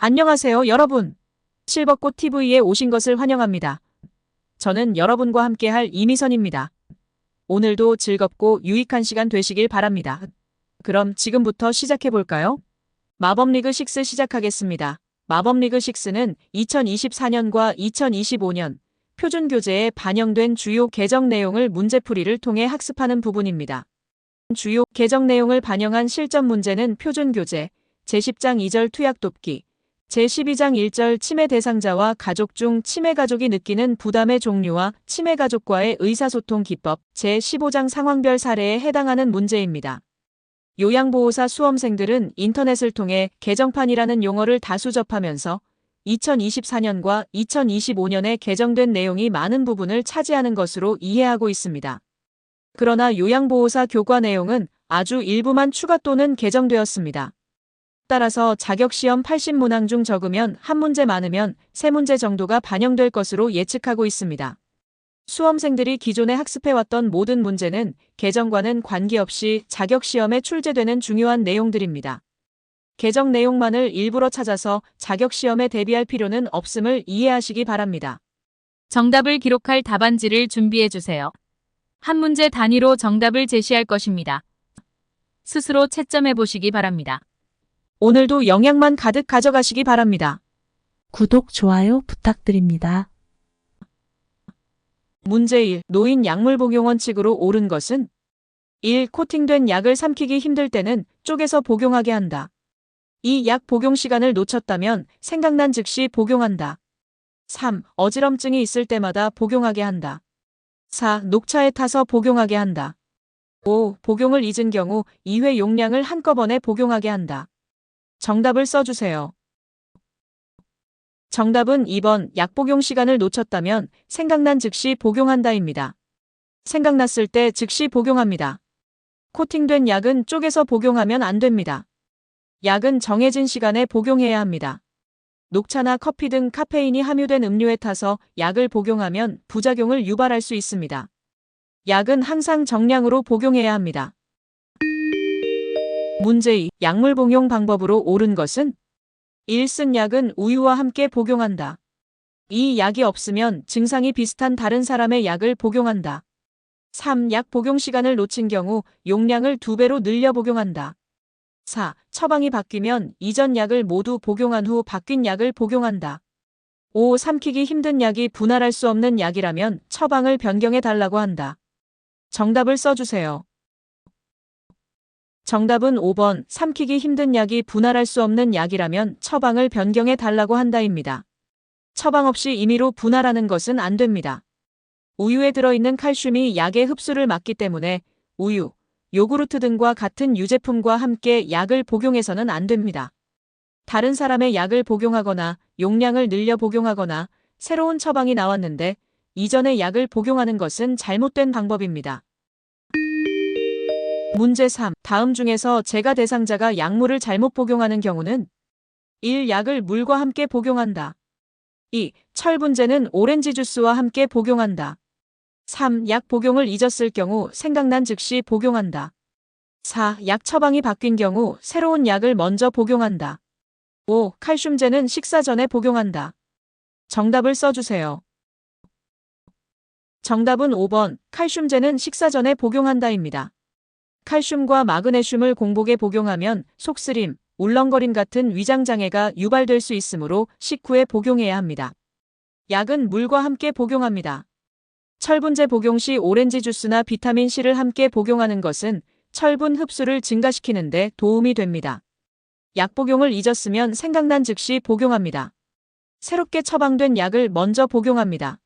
안녕하세요, 여러분. 실버꽃 TV에 오신 것을 환영합니다. 저는 여러분과 함께할 이미선입니다. 오늘도 즐겁고 유익한 시간 되시길 바랍니다. 그럼 지금부터 시작해볼까요? 마법리그 6 시작하겠습니다. 마법리그 6는 2024년과 2025년 표준교재에 반영된 주요 개정 내용을 문제풀이를 통해 학습하는 부분입니다. 주요 개정 내용을 반영한 실전 문제는 표준교재 제10장 2절 투약 돕기, 제12장 1절 치매 대상자와 가족 중 치매 가족이 느끼는 부담의 종류와 치매 가족과의 의사소통 기법, 제15장 상황별 사례에 해당하는 문제입니다. 요양보호사 수험생들은 인터넷을 통해 개정판이라는 용어를 다수 접하면서 2024년과 2025년에 개정된 내용이 많은 부분을 차지하는 것으로 이해하고 있습니다. 그러나 요양보호사 교과 내용은 아주 일부만 추가 또는 개정되었습니다. 따라서 자격시험 80문항 중 적으면 1문제 많으면 3문제 정도가 반영될 것으로 예측하고 있습니다. 수험생들이 기존에 학습해왔던 모든 문제는 개정과는 관계없이 자격시험에 출제되는 중요한 내용들입니다. 개정 내용만을 일부러 찾아서 자격시험에 대비할 필요는 없음을 이해하시기 바랍니다. 정답을 기록할 답안지를 준비해주세요. 한 문제 단위로 정답을 제시할 것입니다. 스스로 채점해 보시기 바랍니다. 오늘도 영양만 가득 가져가시기 바랍니다. 구독, 좋아요 부탁드립니다. 문제 1. 노인 약물 복용 원칙으로 옳은 것은 1. 코팅된 약을 삼키기 힘들 때는 쪼개서 복용하게 한다. 2. 약 복용 시간을 놓쳤다면 생각난 즉시 복용한다. 3. 어지럼증이 있을 때마다 복용하게 한다. 4. 녹차에 타서 복용하게 한다. 5. 복용을 잊은 경우 2회 용량을 한꺼번에 복용하게 한다. 정답을 써주세요. 정답은 2번 약 복용 시간을 놓쳤다면 생각난 즉시 복용한다입니다. 생각났을 때 즉시 복용합니다. 코팅된 약은 쪼개서 복용하면 안 됩니다. 약은 정해진 시간에 복용해야 합니다. 녹차나 커피 등 카페인이 함유된 음료에 타서 약을 복용하면 부작용을 유발할 수 있습니다. 약은 항상 정량으로 복용해야 합니다. 문제 2. 약물 복용 방법으로 옳은 것은 1. 쓴 약은 우유와 함께 복용한다. 2. 약이 없으면 증상이 비슷한 다른 사람의 약을 복용한다. 3. 약 복용 시간을 놓친 경우 용량을 2배로 늘려 복용한다. 4. 처방이 바뀌면 이전 약을 모두 복용한 후 바뀐 약을 복용한다. 5. 삼키기 힘든 약이 분할할 수 없는 약이라면 처방을 변경해 달라고 한다. 정답을 써주세요. 정답은 5번 삼키기 힘든 약이 분할할 수 없는 약이라면 처방을 변경해 달라고 한다입니다. 처방 없이 임의로 분할하는 것은 안 됩니다. 우유에 들어있는 칼슘이 약의 흡수를 막기 때문에 우유, 요구르트 등과 같은 유제품과 함께 약을 복용해서는 안 됩니다. 다른 사람의 약을 복용하거나 용량을 늘려 복용하거나 새로운 처방이 나왔는데 이전의 약을 복용하는 것은 잘못된 방법입니다. 문제 3. 다음 중에서 제가 대상자가 약물을 잘못 복용하는 경우는 1. 약을 물과 함께 복용한다. 2. 철분제는 오렌지 주스와 함께 복용한다. 3. 약 복용을 잊었을 경우 생각난 즉시 복용한다. 4. 약 처방이 바뀐 경우 새로운 약을 먼저 복용한다. 5. 칼슘제는 식사 전에 복용한다. 정답을 써주세요. 정답은 5번 칼슘제는 식사 전에 복용한다입니다. 칼슘과 마그네슘을 공복에 복용하면 속쓰림, 울렁거림 같은 위장장애가 유발될 수 있으므로 식후에 복용해야 합니다. 약은 물과 함께 복용합니다. 철분제 복용 시 오렌지 주스나 비타민C를 함께 복용하는 것은 철분 흡수를 증가시키는 데 도움이 됩니다. 약 복용을 잊었으면 생각난 즉시 복용합니다. 새롭게 처방된 약을 먼저 복용합니다.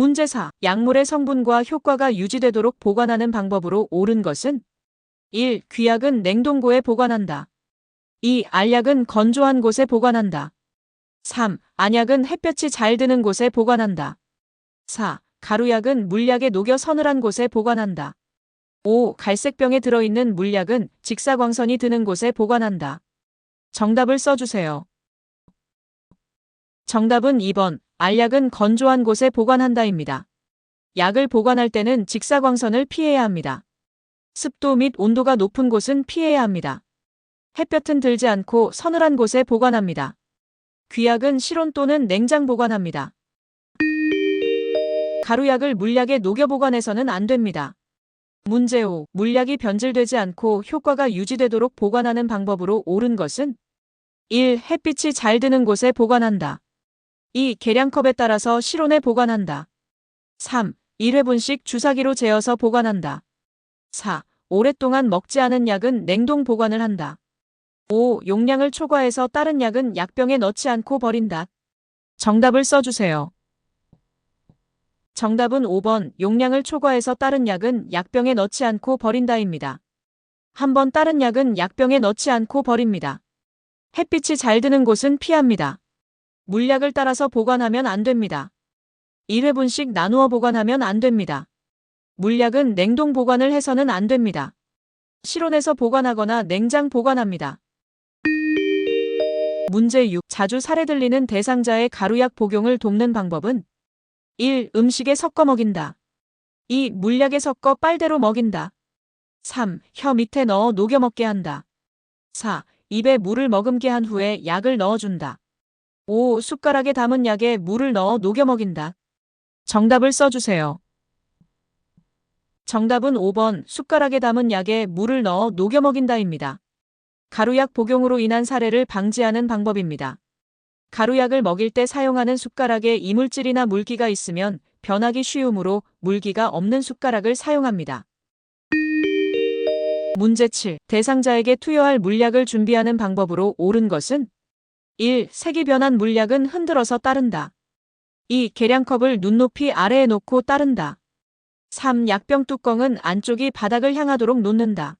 문제 4. 약물의 성분과 효과가 유지되도록 보관하는 방법으로 옳은 것은 1. 귀약은 냉동고에 보관한다. 2. 알약은 건조한 곳에 보관한다. 3. 안약은 햇볕이 잘 드는 곳에 보관한다. 4. 가루약은 물약에 녹여 서늘한 곳에 보관한다. 5. 갈색병에 들어있는 물약은 직사광선이 드는 곳에 보관한다. 정답을 써주세요. 정답은 2번 알약은 건조한 곳에 보관한다입니다. 약을 보관할 때는 직사광선을 피해야 합니다. 습도 및 온도가 높은 곳은 피해야 합니다. 햇볕은 들지 않고 서늘한 곳에 보관합니다. 귀약은 실온 또는 냉장 보관합니다. 가루약을 물약에 녹여 보관해서는 안 됩니다. 문제 5. 물약이 변질되지 않고 효과가 유지되도록 보관하는 방법으로 옳은 것은 1. 햇빛이 잘 드는 곳에 보관한다. 2. 계량컵에 따라서 실온에 보관한다. 3. 1회분씩 주사기로 재어서 보관한다. 4. 오랫동안 먹지 않은 약은 냉동 보관을 한다. 5. 용량을 초과해서 다른 약은 약병에 넣지 않고 버린다. 정답을 써주세요. 정답은 5번 용량을 초과해서 다른 약은 약병에 넣지 않고 버린다입니다. 한번 다른 약은 약병에 넣지 않고 버립니다. 햇빛이 잘 드는 곳은 피합니다. 물약을 따라서 보관하면 안 됩니다. 1회분씩 나누어 보관하면 안 됩니다. 물약은 냉동 보관을 해서는 안 됩니다. 실온에서 보관하거나 냉장 보관합니다. 문제 6. 자주 살에 들리는 대상자의 가루약 복용을 돕는 방법은 1. 음식에 섞어 먹인다. 2. 물약에 섞어 빨대로 먹인다. 3. 혀 밑에 넣어 녹여 먹게 한다. 4. 입에 물을 머금게 한 후에 약을 넣어준다. 5. 숟가락에 담은 약에 물을 넣어 녹여 먹인다. 정답을 써주세요. 정답은 5번 숟가락에 담은 약에 물을 넣어 녹여 먹인다입니다. 가루약 복용으로 인한 사례를 방지하는 방법입니다. 가루약을 먹일 때 사용하는 숟가락에 이물질이나 물기가 있으면 변하기 쉬우므로 물기가 없는 숟가락을 사용합니다. 문제 7. 대상자에게 투여할 물약을 준비하는 방법으로 옳은 것은 1. 색이 변한 물약은 흔들어서 따른다. 2. 계량컵을 눈높이 아래에 놓고 따른다. 3. 약병 뚜껑은 안쪽이 바닥을 향하도록 놓는다.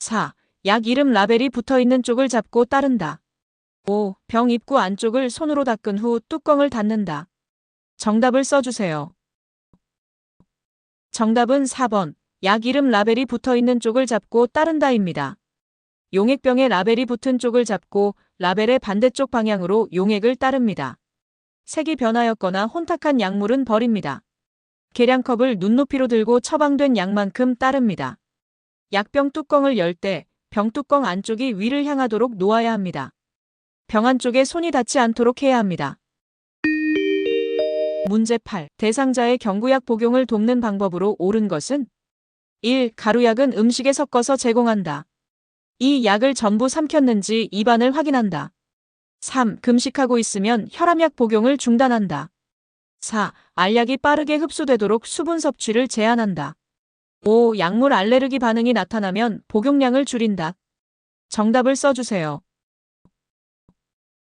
4. 약 이름 라벨이 붙어있는 쪽을 잡고 따른다. 5. 병 입구 안쪽을 손으로 닦은 후 뚜껑을 닫는다. 정답을 써주세요. 정답은 4번. 약 이름 라벨이 붙어있는 쪽을 잡고 따른다입니다. 용액병에 라벨이 붙은 쪽을 잡고 라벨의 반대쪽 방향으로 용액을 따릅니다. 색이 변하였거나 혼탁한 약물은 버립니다. 계량컵을 눈높이로 들고 처방된 약만큼 따릅니다. 약병 뚜껑을 열 때 병뚜껑 안쪽이 위를 향하도록 놓아야 합니다. 병 안쪽에 손이 닿지 않도록 해야 합니다. 문제 8. 대상자의 경구약 복용을 돕는 방법으로 옳은 것은 1. 가루약은 음식에 섞어서 제공한다. 2. 약을 전부 삼켰는지 입안을 확인한다. 3. 금식하고 있으면 혈압약 복용을 중단한다. 4. 알약이 빠르게 흡수되도록 수분 섭취를 제한한다. 5. 약물 알레르기 반응이 나타나면 복용량을 줄인다. 정답을 써주세요.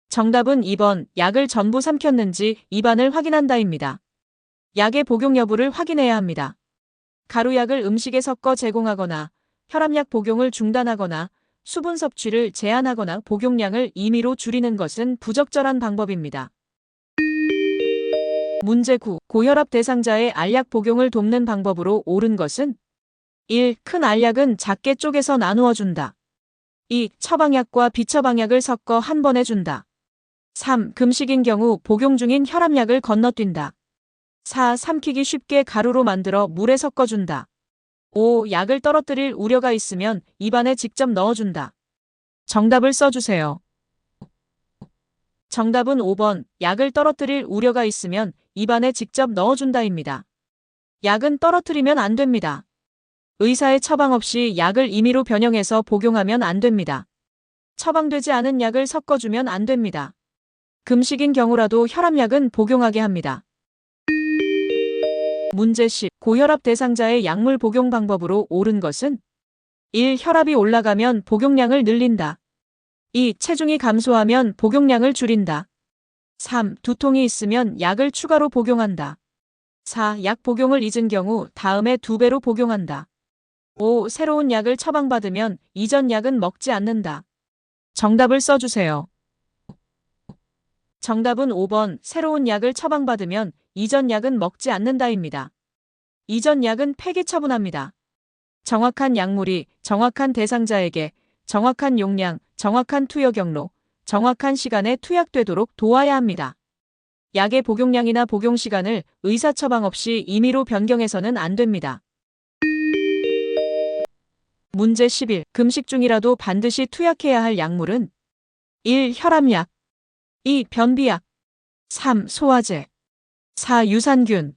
정답은 2번 약을 전부 삼켰는지 입안을 확인한다입니다. 약의 복용 여부를 확인해야 합니다. 가루약을 음식에 섞어 제공하거나 혈압약 복용을 중단하거나 수분 섭취를 제한하거나 복용량을 임의로 줄이는 것은 부적절한 방법입니다. 문제 9. 고혈압 대상자의 알약 복용을 돕는 방법으로 옳은 것은 1. 큰 알약은 작게 쪼개서 나누어 준다. 2. 처방약과 비처방약을 섞어 한 번에 준다. 3. 금식인 경우 복용 중인 혈압약을 건너뛴다. 4. 삼키기 쉽게 가루로 만들어 물에 섞어준다. 5. 약을 떨어뜨릴 우려가 있으면 입안에 직접 넣어준다. 정답을 써주세요. 정답은 5번 약을 떨어뜨릴 우려가 있으면 입안에 직접 넣어준다입니다. 약은 떨어뜨리면 안 됩니다. 의사의 처방 없이 약을 임의로 변형해서 복용하면 안 됩니다. 처방되지 않은 약을 섞어주면 안 됩니다. 금식인 경우라도 혈압약은 복용하게 합니다. 문제 10. 고혈압 대상자의 약물 복용 방법으로 옳은 것은 1. 혈압이 올라가면 복용량을 늘린다. 2. 체중이 감소하면 복용량을 줄인다. 3. 두통이 있으면 약을 추가로 복용한다. 4. 약 복용을 잊은 경우 다음에 2배로 복용한다. 5. 새로운 약을 처방받으면 이전 약은 먹지 않는다. 정답을 써주세요. 정답은 5번 새로운 약을 처방받으면 이전 약은 먹지 않는다입니다. 이전 약은 폐기 처분합니다. 정확한 약물이 정확한 대상자에게 정확한 용량, 정확한 투여 경로, 정확한 시간에 투약되도록 도와야 합니다. 약의 복용량이나 복용 시간을 의사 처방 없이 임의로 변경해서는 안 됩니다. 문제 11. 금식 중이라도 반드시 투약해야 할 약물은 1. 혈압약 2. 변비약 3. 소화제 4. 유산균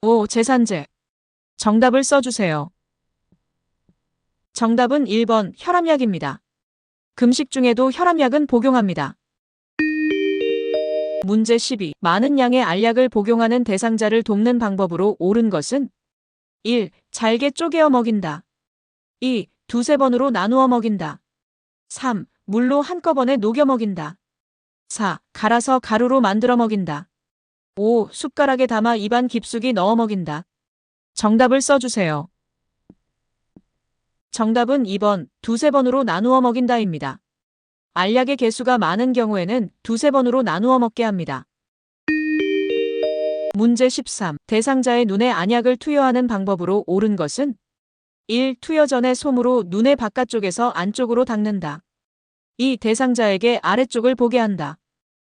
5. 제산제. 정답을 써주세요. 정답은 1번 혈압약입니다. 금식 중에도 혈압약은 복용합니다. 문제 12. 많은 양의 알약을 복용하는 대상자를 돕는 방법으로 옳은 것은 1. 잘게 쪼개어 먹인다. 2. 두세 번으로 나누어 먹인다. 3. 물로 한꺼번에 녹여 먹인다. 4. 갈아서 가루로 만들어 먹인다. 5. 숟가락에 담아 입안 깊숙이 넣어 먹인다. 정답을 써주세요. 정답은 2번 두세 번으로 나누어 먹인다입니다. 알약의 개수가 많은 경우에는 두세 번으로 나누어 먹게 합니다. 문제 13. 대상자의 눈에 안약을 투여하는 방법으로 옳은 것은 1. 투여 전에 솜으로 눈의 바깥쪽에서 안쪽으로 닦는다. 2. 대상자에게 아래쪽을 보게 한다.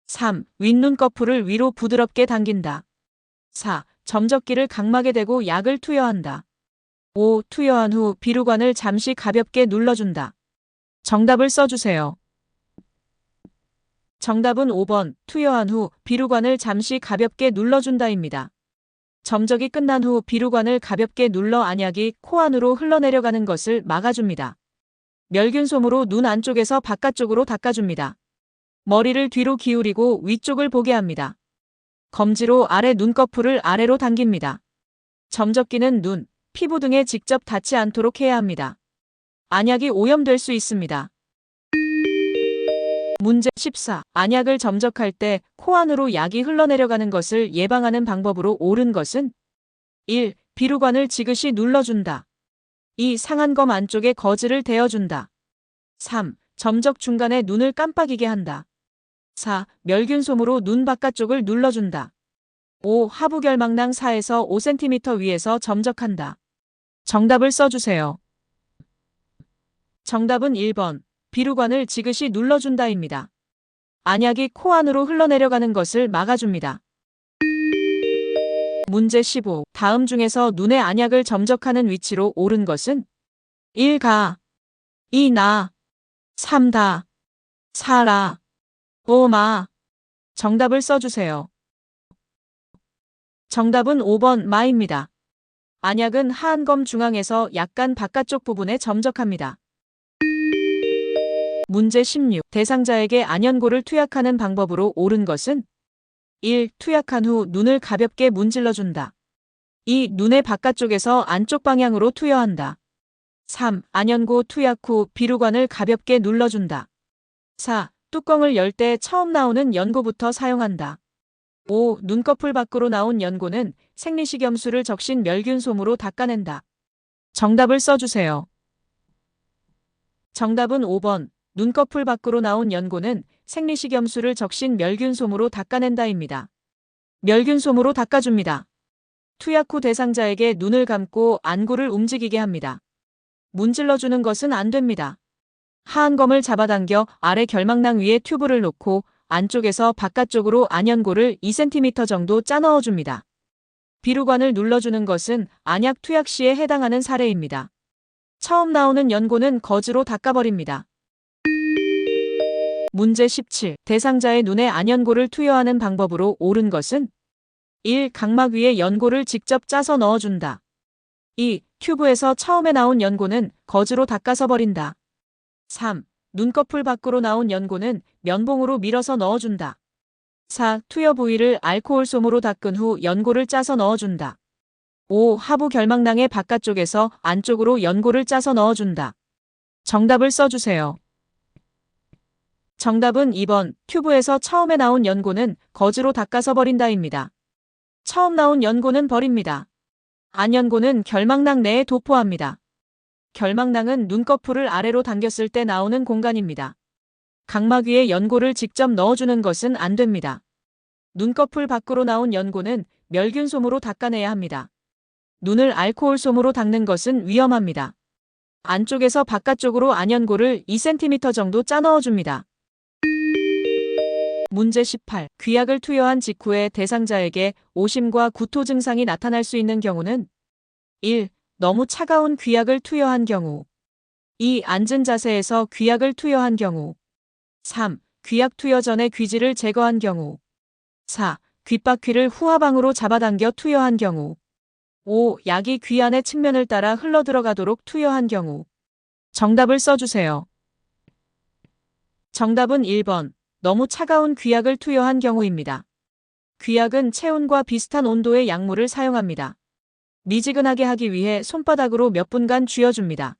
3. 윗눈꺼풀을 위로 부드럽게 당긴다. 4. 점적기를 각막에 대고 약을 투여한다. 5. 투여한 후 비루관을 잠시 가볍게 눌러준다. 정답을 써주세요. 정답은 5번 투여한 후 비루관을 잠시 가볍게 눌러준다입니다. 점적이 끝난 후 비루관을 가볍게 눌러 안약이 코 안으로 흘러내려가는 것을 막아줍니다. 멸균솜으로 눈 안쪽에서 바깥쪽으로 닦아줍니다. 머리를 뒤로 기울이고 위쪽을 보게 합니다. 검지로 아래 눈꺼풀을 아래로 당깁니다. 점적기는 눈, 피부 등에 직접 닿지 않도록 해야 합니다. 안약이 오염될 수 있습니다. 문제 14. 안약을 점적할 때 코 안으로 약이 흘러내려가는 것을 예방하는 방법으로 옳은 것은 1. 비루관을 지그시 눌러준다. 2. 상한 검 안쪽에 거즈를 대어준다. 3. 점적 중간에 눈을 깜빡이게 한다. 4. 멸균솜으로 눈 바깥쪽을 눌러준다. 5. 하부결막낭 4에서 5cm 위에서 점적한다. 정답을 써주세요. 정답은 1번. 비루관을 지그시 눌러준다입니다. 안약이 코 안으로 흘러내려가는 것을 막아줍니다. 문제 15. 다음 중에서 눈의 안약을 점적하는 위치로 옳은 것은 1. 가 2. 나 3. 다 4. 라 5. 마. 정답을 써주세요. 정답은 5번 마입니다. 안약은 하안검 중앙에서 약간 바깥쪽 부분에 점적합니다. 문제 16. 대상자에게 안연고를 투약하는 방법으로 옳은 것은 1. 투약한 후 눈을 가볍게 문질러준다. 2. 눈의 바깥쪽에서 안쪽 방향으로 투여한다. 3. 안연고 투약 후 비루관을 가볍게 눌러준다. 4. 뚜껑을 열 때 처음 나오는 연고부터 사용한다. 5. 눈꺼풀 밖으로 나온 연고는 생리식염수를 적신 멸균솜으로 닦아낸다. 정답을 써주세요. 정답은 5번. 눈꺼풀 밖으로 나온 연고는 생리식염수를 적신 멸균솜으로 닦아낸다입니다. 멸균솜으로 닦아줍니다. 투약 후 대상자에게 눈을 감고 안구를 움직이게 합니다. 문질러주는 것은 안 됩니다. 하안검을 잡아당겨 아래 결막낭 위에 튜브를 놓고 안쪽에서 바깥쪽으로 안연고를 2cm 정도 짜 넣어줍니다. 비루관을 눌러주는 것은 안약 투약 시에 해당하는 사례입니다. 처음 나오는 연고는 거즈로 닦아버립니다. 문제 17. 대상자의 눈에 안연고를 투여하는 방법으로 옳은 것은 1. 각막 위에 연고를 직접 짜서 넣어준다. 2. 튜브에서 처음에 나온 연고는 거즈로 닦아서 버린다. 3. 눈꺼풀 밖으로 나온 연고는 면봉으로 밀어서 넣어준다. 4. 투여 부위를 알코올솜으로 닦은 후 연고를 짜서 넣어준다. 5. 하부 결막낭의 바깥쪽에서 안쪽으로 연고를 짜서 넣어준다. 정답을 써주세요. 정답은 2번. 튜브에서 처음에 나온 연고는 거즈로 닦아서 버린다입니다. 처음 나온 연고는 버립니다. 안연고는 결막낭 내에 도포합니다. 결막낭은 눈꺼풀을 아래로 당겼을 때 나오는 공간입니다. 각막 위에 연고를 직접 넣어주는 것은 안 됩니다. 눈꺼풀 밖으로 나온 연고는 멸균솜으로 닦아내야 합니다. 눈을 알코올솜으로 닦는 것은 위험합니다. 안쪽에서 바깥쪽으로 안연고를 2cm 정도 짜 넣어줍니다. 문제 18. 귀약을 투여한 직후에 대상자에게 오심과 구토 증상이 나타날 수 있는 경우는 1. 너무 차가운 귀약을 투여한 경우 2. 앉은 자세에서 귀약을 투여한 경우. 3. 귀약 투여 전에 귀지를 제거한 경우. 4. 귓바퀴를 후하방으로 잡아당겨 투여한 경우. 5. 약이 귀 안의 측면을 따라 흘러들어가도록 투여한 경우. 정답을 써주세요. 정답은 1번. 너무 차가운 귀약을 투여한 경우입니다. 귀약은 체온과 비슷한 온도의 약물을 사용합니다. 미지근하게 하기 위해 손바닥으로 몇 분간 쥐어줍니다.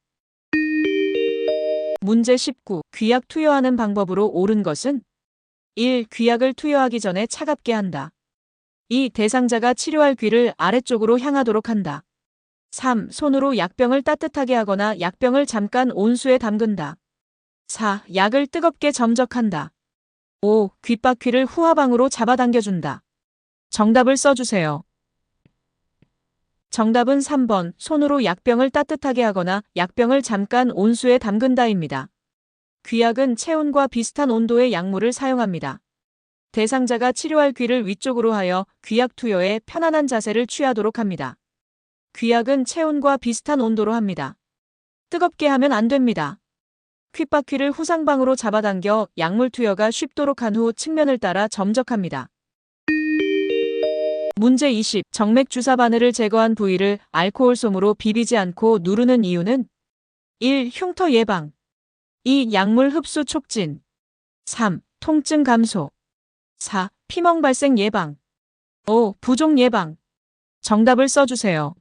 문제 19. 귀약 투여하는 방법으로 옳은 것은 1. 귀약을 투여하기 전에 차갑게 한다. 2. 대상자가 치료할 귀를 아래쪽으로 향하도록 한다. 3. 손으로 약병을 따뜻하게 하거나 약병을 잠깐 온수에 담근다. 4. 약을 뜨겁게 점적한다. 5. 귓바퀴를 후하방으로 잡아당겨준다. 정답을 써주세요. 정답은 3번. 손으로 약병을 따뜻하게 하거나 약병을 잠깐 온수에 담근다입니다. 귀약은 체온과 비슷한 온도의 약물을 사용합니다. 대상자가 치료할 귀를 위쪽으로 하여 귀약 투여에 편안한 자세를 취하도록 합니다. 귀약은 체온과 비슷한 온도로 합니다. 뜨겁게 하면 안 됩니다. 귓바퀴를 후상방으로 잡아당겨 약물 투여가 쉽도록 한 후 측면을 따라 점적합니다. 문제 20. 정맥 주사 바늘을 제거한 부위를 알코올 솜으로 비비지 않고 누르는 이유는 1. 흉터 예방. 2. 약물 흡수 촉진. 3. 통증 감소. 4. 피멍 발생 예방. 5. 부종 예방. 정답을 써주세요.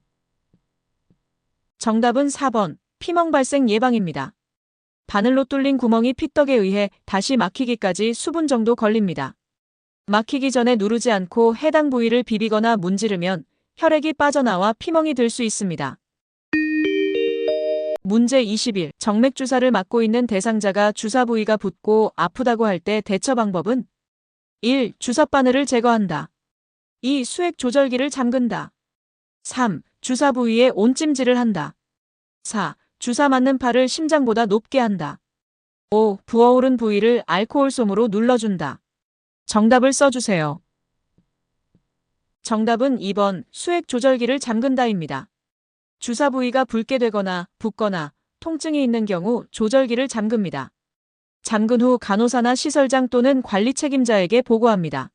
정답은 4번. 피멍 발생 예방입니다. 바늘로 뚫린 구멍이 피떡에 의해 다시 막히기까지 수분 정도 걸립니다. 막히기 전에 누르지 않고 해당 부위를 비비거나 문지르면 혈액이 빠져나와 피멍이 들 수 있습니다. 문제 21. 정맥 주사를 맞고 있는 대상자가 주사 부위가 붓고 아프다고 할 때 대처 방법은 1. 주사바늘을 제거한다. 2. 수액 조절기를 잠근다. 3. 주사 부위에 온찜질을 한다. 4. 주사 맞는 팔을 심장보다 높게 한다. 5. 부어오른 부위를 알코올 솜으로 눌러준다. 정답을 써주세요. 정답은 2번. 수액 조절기를 잠근다입니다. 주사 부위가 붉게 되거나 붓거나 통증이 있는 경우 조절기를 잠급니다. 잠근 후 간호사나 시설장 또는 관리 책임자에게 보고합니다.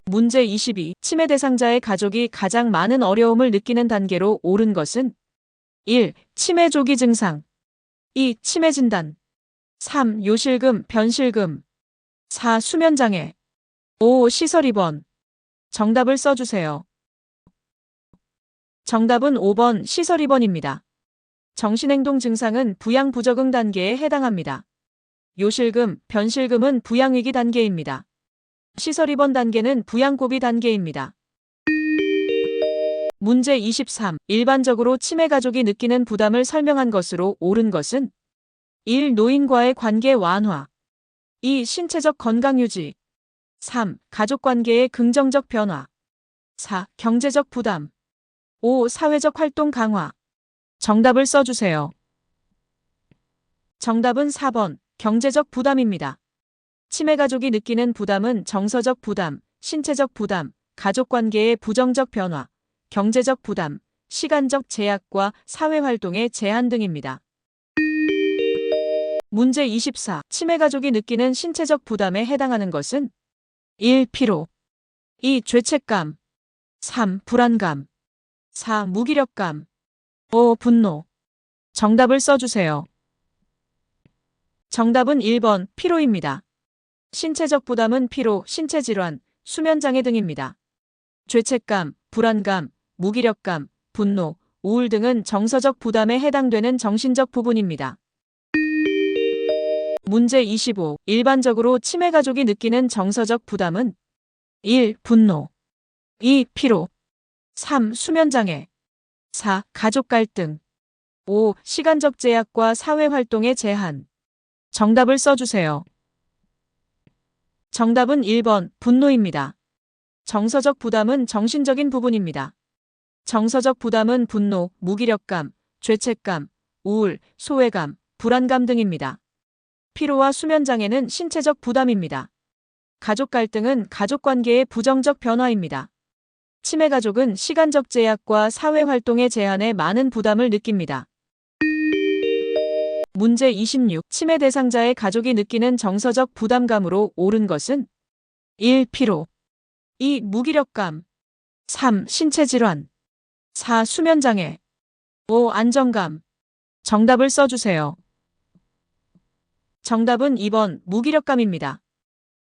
문제 22. 치매 대상자의 가족이 가장 많은 어려움을 느끼는 단계로 옳은 것은 1. 치매 조기 증상. 2. 치매 진단. 3. 요실금, 변실금. 4. 수면장애. 5. 시설 입원. 정답을 써주세요. 정답은 5번 시설 입원입니다. 정신행동 증상은 부양 부적응 단계에 해당합니다. 요실금, 변실금은 부양위기 단계입니다. 시설 입원 단계는 부양고비 단계입니다. 문제 23. 일반적으로 치매 가족이 느끼는 부담을 설명한 것으로 옳은 것은 1. 노인과의 관계 완화. 2. 신체적 건강 유지. 3. 가족 관계의 긍정적 변화. 4. 경제적 부담. 5. 사회적 활동 강화. 정답을 써주세요. 정답은 4번. 경제적 부담입니다. 치매 가족이 느끼는 부담은 정서적 부담, 신체적 부담, 가족 관계의 부정적 변화, 경제적 부담, 시간적 제약과 사회활동의 제한 등입니다. 문제 24. 치매 가족이 느끼는 신체적 부담에 해당하는 것은 1. 피로. 2. 죄책감. 3. 불안감. 4. 무기력감. 5. 분노. 정답을 써주세요. 정답은 1번 피로입니다. 신체적 부담은 피로, 신체질환, 수면장애 등입니다. 죄책감, 불안감, 무기력감, 분노, 우울 등은 정서적 부담에 해당되는 정신적 부분입니다. 문제 25. 일반적으로 치매 가족이 느끼는 정서적 부담은 1. 분노. 2. 피로. 3. 수면장애. 4. 가족 갈등. 5. 시간적 제약과 사회활동의 제한. 정답을 써주세요. 정답은 1번 분노입니다. 정서적 부담은 정신적인 부분입니다. 정서적 부담은 분노, 무기력감, 죄책감, 우울, 소외감, 불안감 등입니다. 피로와 수면장애는 신체적 부담입니다. 가족 갈등은 가족 관계의 부정적 변화입니다. 치매 가족은 시간적 제약과 사회활동의 제한에 많은 부담을 느낍니다. 문제 26. 치매 대상자의 가족이 느끼는 정서적 부담감으로 옳은 것은 1. 피로 2. 무기력감 3. 신체 질환 4. 수면장애 5. 안정감. 정답을 써주세요. 정답은 2번 무기력감입니다.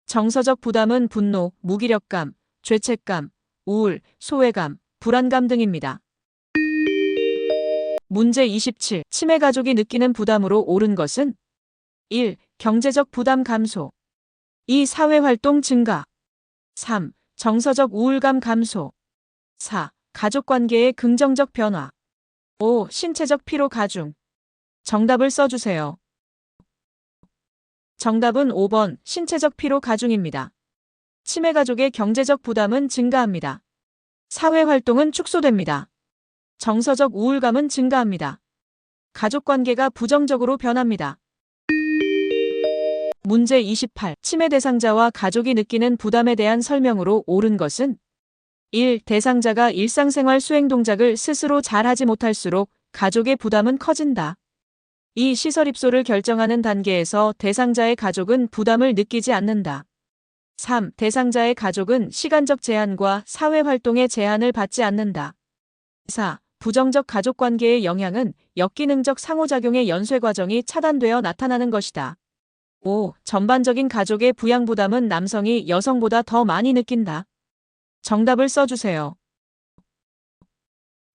정서적 부담은 분노, 무기력감, 죄책감, 우울, 소외감, 불안감 등입니다. 문제 27. 치매 가족이 느끼는 부담으로 옳은 것은 1. 경제적 부담 감소 2. 사회활동 증가 3. 정서적 우울감 감소 4. 가족관계의 긍정적 변화 5. 신체적 피로 가중. 정답을 써주세요. 정답은 5번 신체적 피로 가중입니다. 치매 가족의 경제적 부담은 증가합니다. 사회활동은 축소됩니다. 정서적 우울감은 증가합니다. 가족관계가 부정적으로 변합니다. 문제 28. 치매 대상자와 가족이 느끼는 부담에 대한 설명으로 옳은 것은 1. 대상자가 일상생활 수행 동작을 스스로 잘하지 못할수록 가족의 부담은 커진다. 2. 시설 입소를 결정하는 단계에서 대상자의 가족은 부담을 느끼지 않는다. 3. 대상자의 가족은 시간적 제한과 사회활동의 제한을 받지 않는다. 4. 부정적 가족관계의 영향은 역기능적 상호작용의 연쇄 과정이 차단되어 나타나는 것이다. 5. 전반적인 가족의 부양 부담은 남성이 여성보다 더 많이 느낀다. 정답을 써주세요.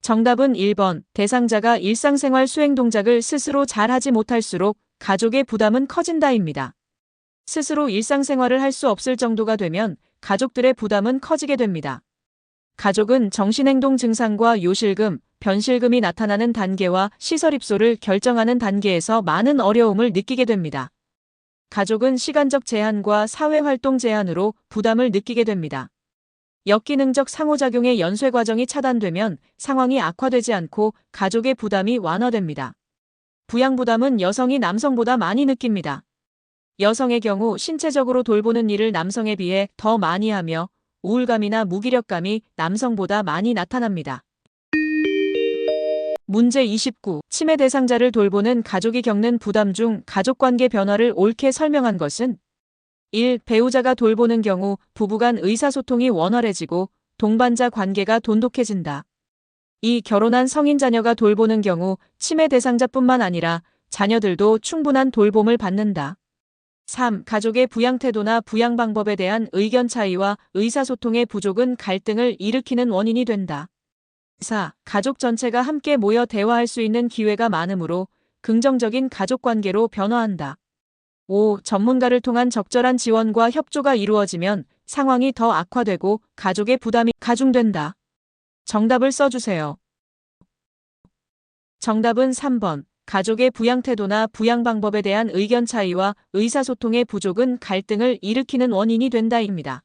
정답은 1번 대상자가 일상생활 수행 동작을 스스로 잘하지 못할수록 가족의 부담은 커진다입니다. 스스로 일상생활을 할 수 없을 정도가 되면 가족들의 부담은 커지게 됩니다. 가족은 정신행동 증상과 요실금, 변실금이 나타나는 단계와 시설 입소를 결정하는 단계에서 많은 어려움을 느끼게 됩니다. 가족은 시간적 제한과 사회활동 제한으로 부담을 느끼게 됩니다. 역기능적 상호작용의 연쇄 과정이 차단되면 상황이 악화되지 않고 가족의 부담이 완화됩니다. 부양 부담은 여성이 남성보다 많이 느낍니다. 여성의 경우 신체적으로 돌보는 일을 남성에 비해 더 많이 하며 우울감이나 무기력감이 남성보다 많이 나타납니다. 문제 29. 치매 대상자를 돌보는 가족이 겪는 부담 중 가족관계 변화를 옳게 설명한 것은 1. 배우자가 돌보는 경우 부부간 의사소통이 원활해지고 동반자 관계가 돈독해진다. 2. 결혼한 성인 자녀가 돌보는 경우 치매 대상자뿐만 아니라 자녀들도 충분한 돌봄을 받는다. 3. 가족의 부양 태도나 부양 방법에 대한 의견 차이와 의사소통의 부족은 갈등을 일으키는 원인이 된다. 4. 가족 전체가 함께 모여 대화할 수 있는 기회가 많으므로 긍정적인 가족관계로 변화한다. 5. 전문가를 통한 적절한 지원과 협조가 이루어지면 상황이 더 악화되고 가족의 부담이 가중된다. 정답을 써주세요. 정답은 3번. 가족의 부양 태도나 부양 방법에 대한 의견 차이와 의사소통의 부족은 갈등을 일으키는 원인이 된다입니다.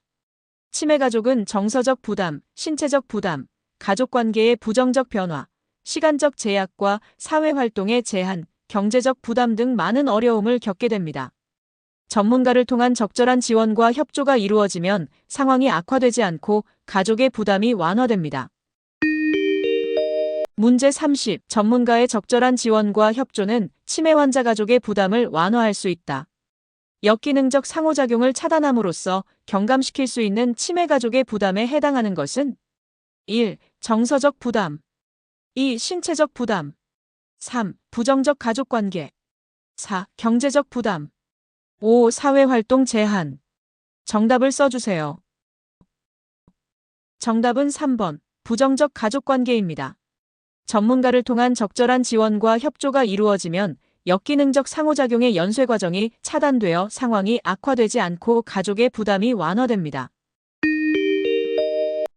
치매 가족은 정서적 부담, 신체적 부담, 가족관계의 부정적 변화, 시간적 제약과 사회활동의 제한, 경제적 부담 등 많은 어려움을 겪게 됩니다. 전문가를 통한 적절한 지원과 협조가 이루어지면 상황이 악화되지 않고 가족의 부담이 완화됩니다. 문제 30. 전문가의 적절한 지원과 협조는 치매 환자 가족의 부담을 완화할 수 있다. 역기능적 상호작용을 차단함으로써 경감시킬 수 있는 치매 가족의 부담에 해당하는 것은 1. 정서적 부담 2. 신체적 부담 3. 부정적 가족관계 4. 경제적 부담 5. 사회활동 제한. 정답을 써주세요. 정답은 3번. 부정적 가족관계입니다. 전문가를 통한 적절한 지원과 협조가 이루어지면 역기능적 상호작용의 연쇄 과정이 차단되어 상황이 악화되지 않고 가족의 부담이 완화됩니다.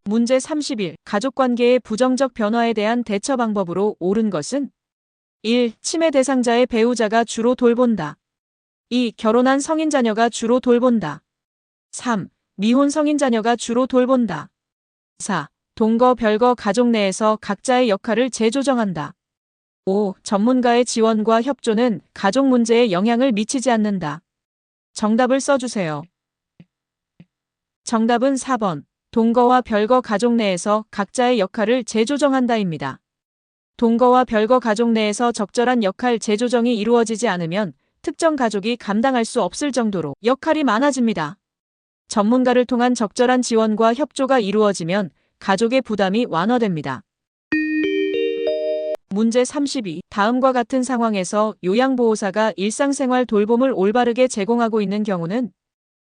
문제 31. 가족관계의 부정적 변화에 대한 대처 방법으로 옳은 것은 1. 치매 대상자의 배우자가 주로 돌본다. 2. 결혼한 성인 자녀가 주로 돌본다. 3. 미혼 성인 자녀가 주로 돌본다. 4. 동거 별거 가족 내에서 각자의 역할을 재조정한다. 5. 전문가의 지원과 협조는 가족 문제에 영향을 미치지 않는다. 정답을 써주세요. 정답은 4번. 동거와 별거 가족 내에서 각자의 역할을 재조정한다입니다. 동거와 별거 가족 내에서 적절한 역할 재조정이 이루어지지 않으면 특정 가족이 감당할 수 없을 정도로 역할이 많아집니다. 전문가를 통한 적절한 지원과 협조가 이루어지면 가족의 부담이 완화됩니다. 문제 32. 다음과 같은 상황에서 요양보호사가 일상생활 돌봄을 올바르게 제공하고 있는 경우는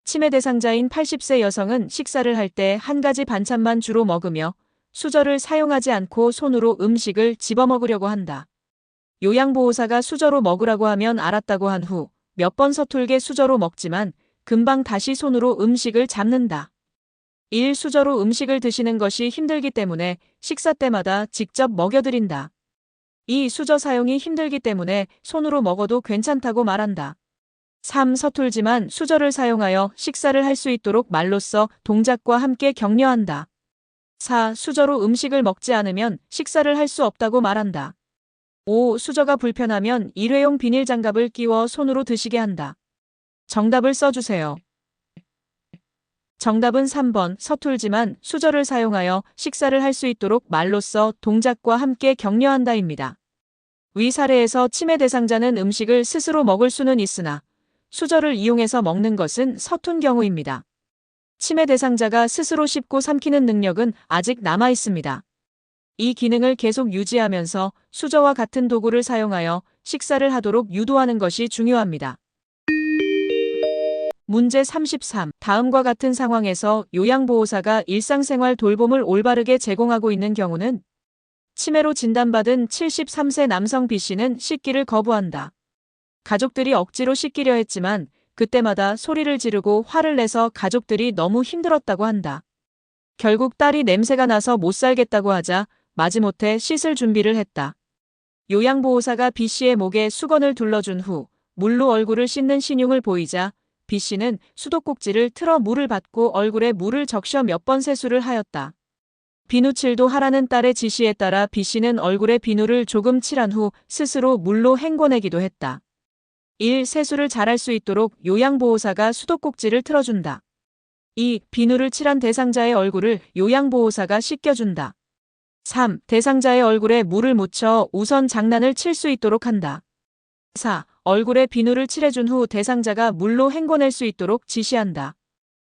치매 대상자인 80세 여성은 식사를 할 때 한 가지 반찬만 주로 먹으며 수저를 사용하지 않고 손으로 음식을 집어먹으려고 한다. 요양보호사가 수저로 먹으라고 하면 알았다고 한 후 몇 번 서툴게 수저로 먹지만 금방 다시 손으로 음식을 잡는다. 1. 수저로 음식을 드시는 것이 힘들기 때문에 식사 때마다 직접 먹여드린다. 2. 수저 사용이 힘들기 때문에 손으로 먹어도 괜찮다고 말한다. 3. 서툴지만 수저를 사용하여 식사를 할 수 있도록 말로써 동작과 함께 격려한다. 4. 수저로 음식을 먹지 않으면 식사를 할 수 없다고 말한다. 5. 수저가 불편하면 일회용 비닐 장갑을 끼워 손으로 드시게 한다. 정답을 써주세요. 정답은 3번 서툴지만 수저를 사용하여 식사를 할 수 있도록 말로써 동작과 함께 격려한다입니다. 위 사례에서 치매 대상자는 음식을 스스로 먹을 수는 있으나 수저를 이용해서 먹는 것은 서툰 경우입니다. 치매 대상자가 스스로 씹고 삼키는 능력은 아직 남아 있습니다. 이 기능을 계속 유지하면서 수저와 같은 도구를 사용하여 식사를 하도록 유도하는 것이 중요합니다. 문제 33. 다음과 같은 상황에서 요양보호사가 일상생활 돌봄을 올바르게 제공하고 있는 경우는 치매로 진단받은 73세 남성 B씨는 씻기를 거부한다. 가족들이 억지로 씻기려 했지만 그때마다 소리를 지르고 화를 내서 가족들이 너무 힘들었다고 한다. 결국 딸이 냄새가 나서 못 살겠다고 하자 마지못해 씻을 준비를 했다. 요양보호사가 B씨의 목에 수건을 둘러준 후 물로 얼굴을 씻는 신용을 보이자 B씨는 수도꼭지를 틀어 물을 받고 얼굴에 물을 적셔 몇 번 세수를 하였다. 비누칠도 하라는 딸의 지시에 따라 B씨는 얼굴에 비누를 조금 칠한 후 스스로 물로 헹궈내기도 했다. 1. 세수를 잘할 수 있도록 요양보호사가 수도꼭지를 틀어준다. 2. 비누를 칠한 대상자의 얼굴을 요양보호사가 씻겨준다. 3. 대상자의 얼굴에 물을 묻혀 우선 장난을 칠 수 있도록 한다. 4. 얼굴에 비누를 칠해준 후 대상자가 물로 헹궈낼 수 있도록 지시한다.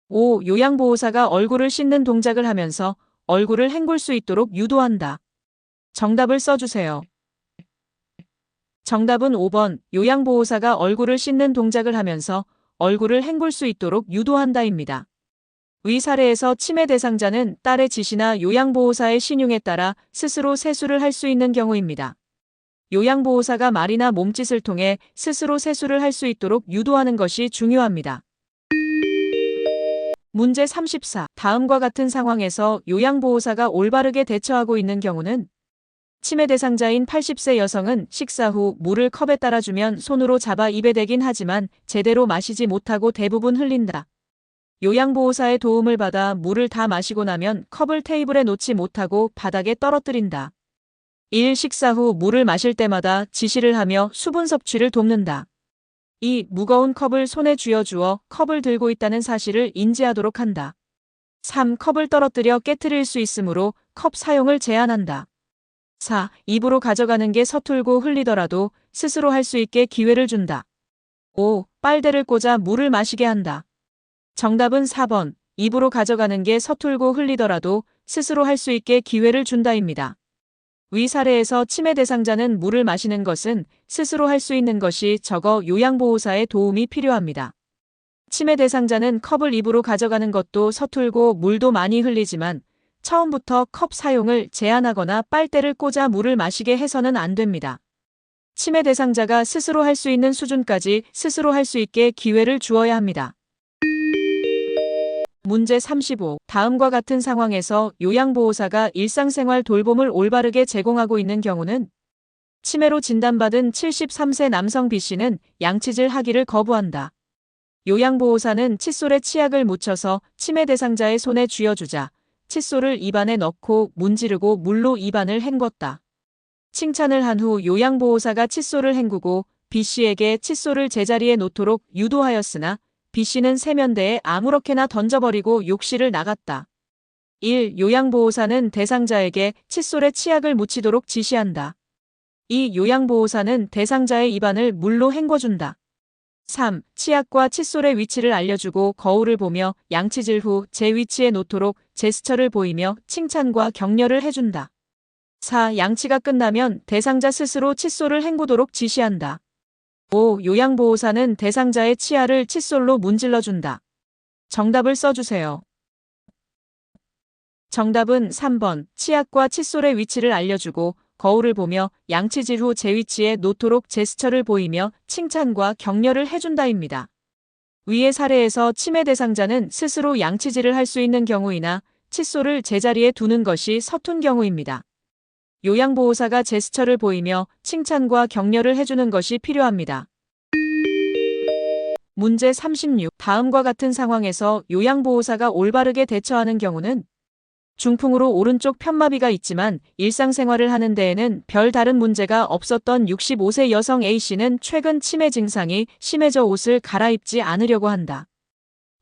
5. 요양보호사가 얼굴을 씻는 동작을 하면서 얼굴을 헹굴 수 있도록 유도한다. 정답을 써주세요. 정답은 5번 요양보호사가 얼굴을 씻는 동작을 하면서 얼굴을 헹굴 수 있도록 유도한다입니다. 위 사례에서 치매 대상자는 딸의 지시나 요양보호사의 신용에 따라 스스로 세수를 할 수 있는 경우입니다. 요양보호사가 말이나 몸짓을 통해 스스로 세수를 할 수 있도록 유도하는 것이 중요합니다. 문제 34. 다음과 같은 상황에서 요양보호사가 올바르게 대처하고 있는 경우는 치매 대상자인 80세 여성은 식사 후 물을 컵에 따라주면 손으로 잡아 입에 대긴 하지만 제대로 마시지 못하고 대부분 흘린다. 요양보호사의 도움을 받아 물을 다 마시고 나면 컵을 테이블에 놓지 못하고 바닥에 떨어뜨린다. 1. 식사 후 물을 마실 때마다 지시를 하며 수분 섭취를 돕는다. 2. 무거운 컵을 손에 쥐어주어 컵을 들고 있다는 사실을 인지하도록 한다. 3. 컵을 떨어뜨려 깨트릴 수 있으므로 컵 사용을 제한한다. 4. 입으로 가져가는 게 서툴고 흘리더라도 스스로 할 수 있게 기회를 준다. 5. 빨대를 꽂아 물을 마시게 한다. 정답은 4번. 입으로 가져가는 게 서툴고 흘리더라도 스스로 할 수 있게 기회를 준다입니다. 위 사례에서 치매 대상자는 물을 마시는 것은 스스로 할 수 있는 것이 적어 요양보호사의 도움이 필요합니다. 치매 대상자는 컵을 입으로 가져가는 것도 서툴고 물도 많이 흘리지만 처음부터 컵 사용을 제한하거나 빨대를 꽂아 물을 마시게 해서는 안 됩니다. 치매 대상자가 스스로 할 수 있는 수준까지 스스로 할 수 있게 기회를 주어야 합니다. 문제 35. 다음과 같은 상황에서 요양보호사가 일상생활 돌봄을 올바르게 제공하고 있는 경우는 치매로 진단받은 73세 남성 B씨는 양치질 하기를 거부한다. 요양보호사는 칫솔에 치약을 묻혀서 치매 대상자의 손에 쥐어주자 칫솔을 입안에 넣고 문지르고 물로 입안을 헹궜다. 칭찬을 한 후 요양보호사가 칫솔을 헹구고 B씨에게 칫솔을 제자리에 놓도록 유도하였으나 B씨는 세면대에 아무렇게나 던져버리고 욕실을 나갔다. 1. 요양보호사는 대상자에게 칫솔에 치약을 묻히도록 지시한다. 2. 요양보호사는 대상자의 입안을 물로 헹궈준다. 3. 치약과 칫솔의 위치를 알려주고 거울을 보며 양치질 후 제 위치에 놓도록 제스처를 보이며 칭찬과 격려를 해준다. 4. 양치가 끝나면 대상자 스스로 칫솔을 헹구도록 지시한다. 5. 요양보호사는 대상자의 치아를 칫솔로 문질러준다. 정답을 써주세요. 정답은 3번. 치약과 칫솔의 위치를 알려주고 거울을 보며 양치질 후 제 위치에 놓도록 제스처를 보이며 칭찬과 격려를 해준다입니다. 위의 사례에서 치매 대상자는 스스로 양치질을 할 수 있는 경우이나 칫솔을 제자리에 두는 것이 서툰 경우입니다. 요양보호사가 제스처를 보이며 칭찬과 격려를 해주는 것이 필요합니다. 문제 36. 다음과 같은 상황에서 요양보호사가 올바르게 대처하는 경우는 중풍으로 오른쪽 편마비가 있지만 일상생활을 하는 데에는 별 다른 문제가 없었던 65세 여성 A씨는 최근 치매 증상이 심해져 옷을 갈아입지 않으려고 한다.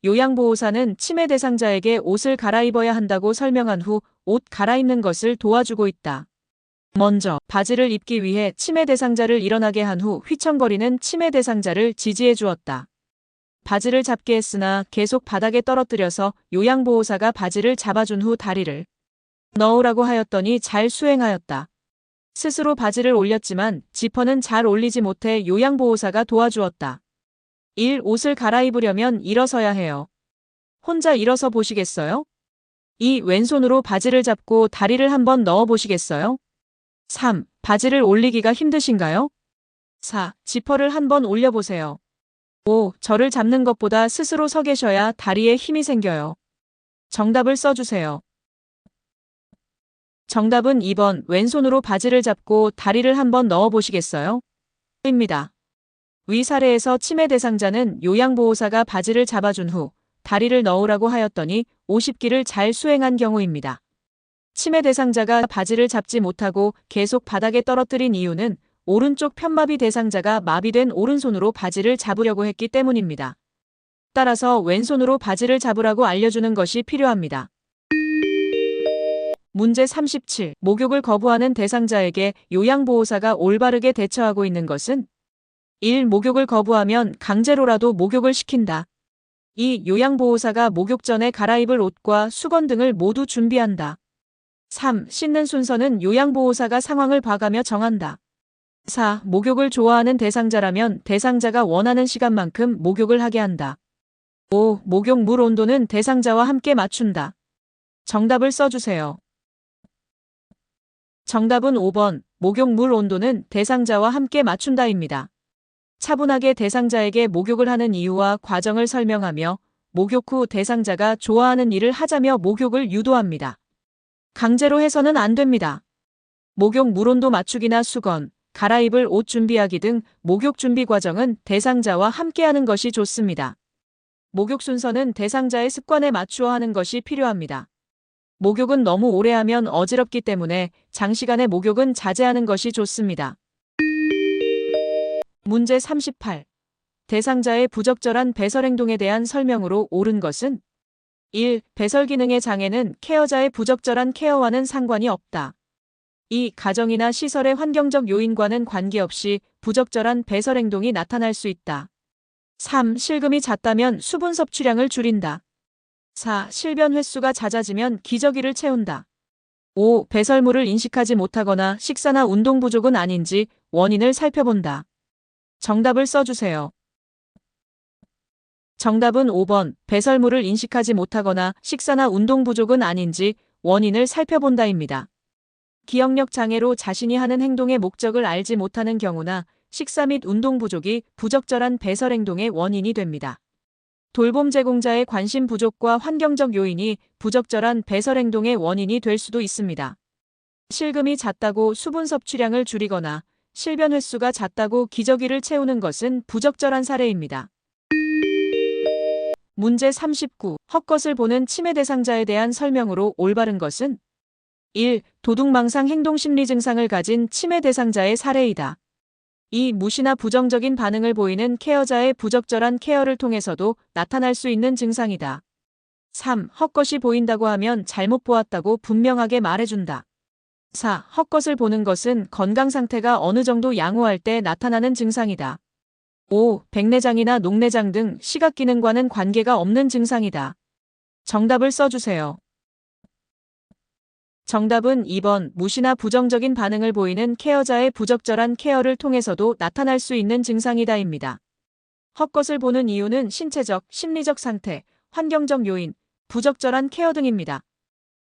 요양보호사는 치매 대상자에게 옷을 갈아입어야 한다고 설명한 후 옷 갈아입는 것을 도와주고 있다. 먼저 바지를 입기 위해 치매 대상자를 일어나게 한 후 휘청거리는 치매 대상자를 지지해 주었다. 바지를 잡게 했으나 계속 바닥에 떨어뜨려서 요양보호사가 바지를 잡아준 후 다리를 넣으라고 하였더니 잘 수행하였다. 스스로 바지를 올렸지만 지퍼는 잘 올리지 못해 요양보호사가 도와주었다. 1. 옷을 갈아입으려면 일어서야 해요. 혼자 일어서 보시겠어요? 2. 왼손으로 바지를 잡고 다리를 한번 넣어 보시겠어요? 3. 바지를 올리기가 힘드신가요? 4. 지퍼를 한번 올려보세요. 5. 저를 잡는 것보다 스스로 서 계셔야 다리에 힘이 생겨요. 정답을 써주세요. 정답은 2번. 왼손으로 바지를 잡고 다리를 한번 넣어 보시겠어요? 입니다. 위 사례에서 치매 대상자는 요양보호사가 바지를 잡아준 후 다리를 넣으라고 하였더니 50기를 잘 수행한 경우입니다. 치매 대상자가 바지를 잡지 못하고 계속 바닥에 떨어뜨린 이유는 오른쪽 편마비 대상자가 마비된 오른손으로 바지를 잡으려고 했기 때문입니다. 따라서 왼손으로 바지를 잡으라고 알려주는 것이 필요합니다. 문제 37. 목욕을 거부하는 대상자에게 요양보호사가 올바르게 대처하고 있는 것은 1. 목욕을 거부하면 강제로라도 목욕을 시킨다. 2. 요양보호사가 목욕 전에 갈아입을 옷과 수건 등을 모두 준비한다. 3. 씻는 순서는 요양보호사가 상황을 봐가며 정한다. 4. 목욕을 좋아하는 대상자라면 대상자가 원하는 시간만큼 목욕을 하게 한다. 5. 목욕 물 온도는 대상자와 함께 맞춘다. 정답을 써주세요. 정답은 5번. 목욕 물 온도는 대상자와 함께 맞춘다입니다. 차분하게 대상자에게 목욕을 하는 이유와 과정을 설명하며 목욕 후 대상자가 좋아하는 일을 하자며 목욕을 유도합니다. 강제로 해서는 안 됩니다. 목욕 물 온도 맞추기나 수건, 갈아입을 옷 준비하기 등 목욕 준비 과정은 대상자와 함께하는 것이 좋습니다. 목욕 순서는 대상자의 습관에 맞추어 하는 것이 필요합니다. 목욕은 너무 오래 하면 어지럽기 때문에 장시간의 목욕은 자제하는 것이 좋습니다. 문제 38. 대상자의 부적절한 배설 행동에 대한 설명으로 옳은 것은 1. 배설 기능의 장애는 케어자의 부적절한 케어와는 상관이 없다. 2. 가정이나 시설의 환경적 요인과는 관계없이 부적절한 배설 행동이 나타날 수 있다. 3. 실금이 잦다면 수분 섭취량을 줄인다. 4. 실변 횟수가 잦아지면 기저귀를 채운다. 5. 배설물을 인식하지 못하거나 식사나 운동 부족은 아닌지 원인을 살펴본다. 정답을 써주세요. 정답은 5번. 배설물을 인식하지 못하거나 식사나 운동 부족은 아닌지 원인을 살펴본다입니다. 기억력 장애로 자신이 하는 행동의 목적을 알지 못하는 경우나 식사 및 운동 부족이 부적절한 배설 행동의 원인이 됩니다. 돌봄 제공자의 관심 부족과 환경적 요인이 부적절한 배설 행동의 원인이 될 수도 있습니다. 실금이 잦다고 수분 섭취량을 줄이거나 실변 횟수가 잦다고 기저귀를 채우는 것은 부적절한 사례입니다. 문제 39. 헛것을 보는 치매 대상자에 대한 설명으로 올바른 것은 1. 도둑망상 행동심리 증상을 가진 치매 대상자의 사례이다. 2. 무시나 부정적인 반응을 보이는 케어자의 부적절한 케어를 통해서도 나타날 수 있는 증상이다. 3. 헛것이 보인다고 하면 잘못 보았다고 분명하게 말해준다. 4. 헛것을 보는 것은 건강 상태가 어느 정도 양호할 때 나타나는 증상이다. 5. 백내장이나 녹내장 등 시각 기능과는 관계가 없는 증상이다. 정답을 써주세요. 정답은 2번 무시나 부정적인 반응을 보이는 케어자의 부적절한 케어를 통해서도 나타날 수 있는 증상이다입니다. 헛것을 보는 이유는 신체적, 심리적 상태, 환경적 요인, 부적절한 케어 등입니다.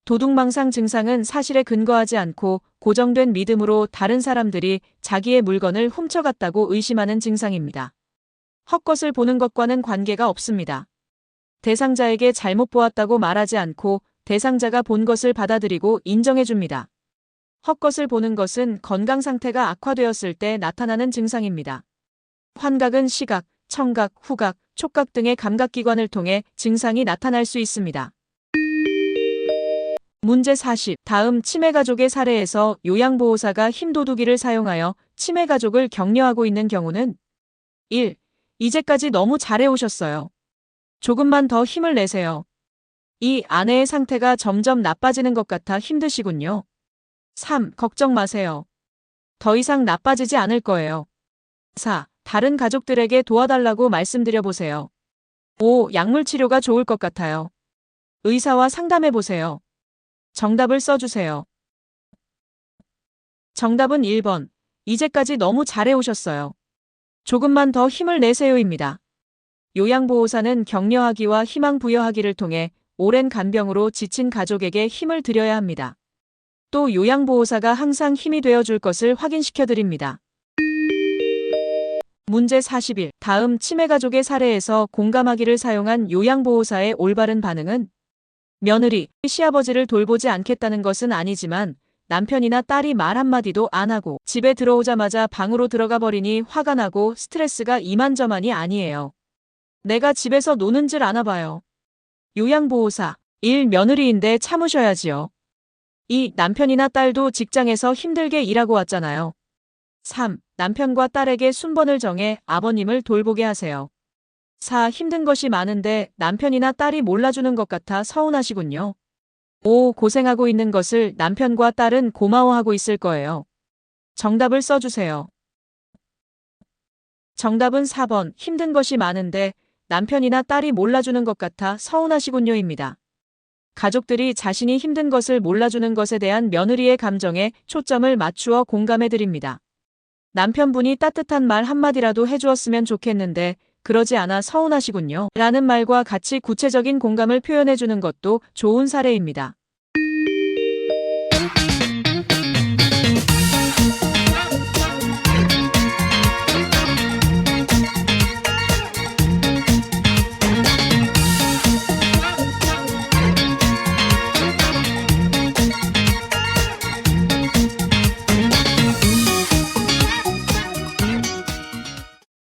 도둑망상 증상은 사실에 근거하지 않고 고정된 믿음으로 다른 사람들이 자기의 물건을 훔쳐갔다고 의심하는 증상입니다. 헛것을 보는 것과는 관계가 없습니다. 대상자에게 잘못 보았다고 말하지 않고 대상자가 본 것을 받아들이고 인정해줍니다. 헛것을 보는 것은 건강 상태가 악화되었을 때 나타나는 증상입니다. 환각은 시각, 청각, 후각, 촉각 등의 감각기관을 통해 증상이 나타날 수 있습니다. 문제 40. 다음 치매가족의 사례에서 요양보호사가 힘도둑이를 사용하여 치매가족을 격려하고 있는 경우는 1. 이제까지 너무 잘해오셨어요. 조금만 더 힘을 내세요. 2. 아내의 상태가 점점 나빠지는 것 같아 힘드시군요. 3. 걱정 마세요. 더 이상 나빠지지 않을 거예요. 4. 다른 가족들에게 도와달라고 말씀드려보세요. 5. 약물 치료가 좋을 것 같아요. 의사와 상담해보세요. 정답을 써주세요. 정답은 1번. 이제까지 너무 잘해오셨어요. 조금만 더 힘을 내세요입니다. 요양보호사는 격려하기와 희망 부여하기를 통해 오랜 간병으로 지친 가족에게 힘을 드려야 합니다. 또 요양보호사가 항상 힘이 되어줄 것을 확인시켜드립니다. 문제 41. 다음 치매가족의 사례에서 공감하기를 사용한 요양보호사의 올바른 반응은 며느리, 시아버지를 돌보지 않겠다는 것은 아니지만 남편이나 딸이 말 한마디도 안 하고 집에 들어오자마자 방으로 들어가 버리니 화가 나고 스트레스가 이만저만이 아니에요. 내가 집에서 노는 줄 아나 봐요. 요양보호사. 1. 며느리인데 참으셔야지요. 2. 남편이나 딸도 직장에서 힘들게 일하고 왔잖아요. 3. 남편과 딸에게 순번을 정해 아버님을 돌보게 하세요. 4. 힘든 것이 많은데 남편이나 딸이 몰라주는 것 같아 서운하시군요. 5. 고생하고 있는 것을 남편과 딸은 고마워하고 있을 거예요. 정답을 써주세요. 정답은 4번. 힘든 것이 많은데 남편이나 딸이 몰라주는 것 같아 서운하시군요입니다. 가족들이 자신이 힘든 것을 몰라주는 것에 대한 며느리의 감정에 초점을 맞추어 공감해드립니다. 남편분이 따뜻한 말 한마디라도 해주었으면 좋겠는데 그러지 않아 서운하시군요. 라는 말과 같이 구체적인 공감을 표현해주는 것도 좋은 사례입니다.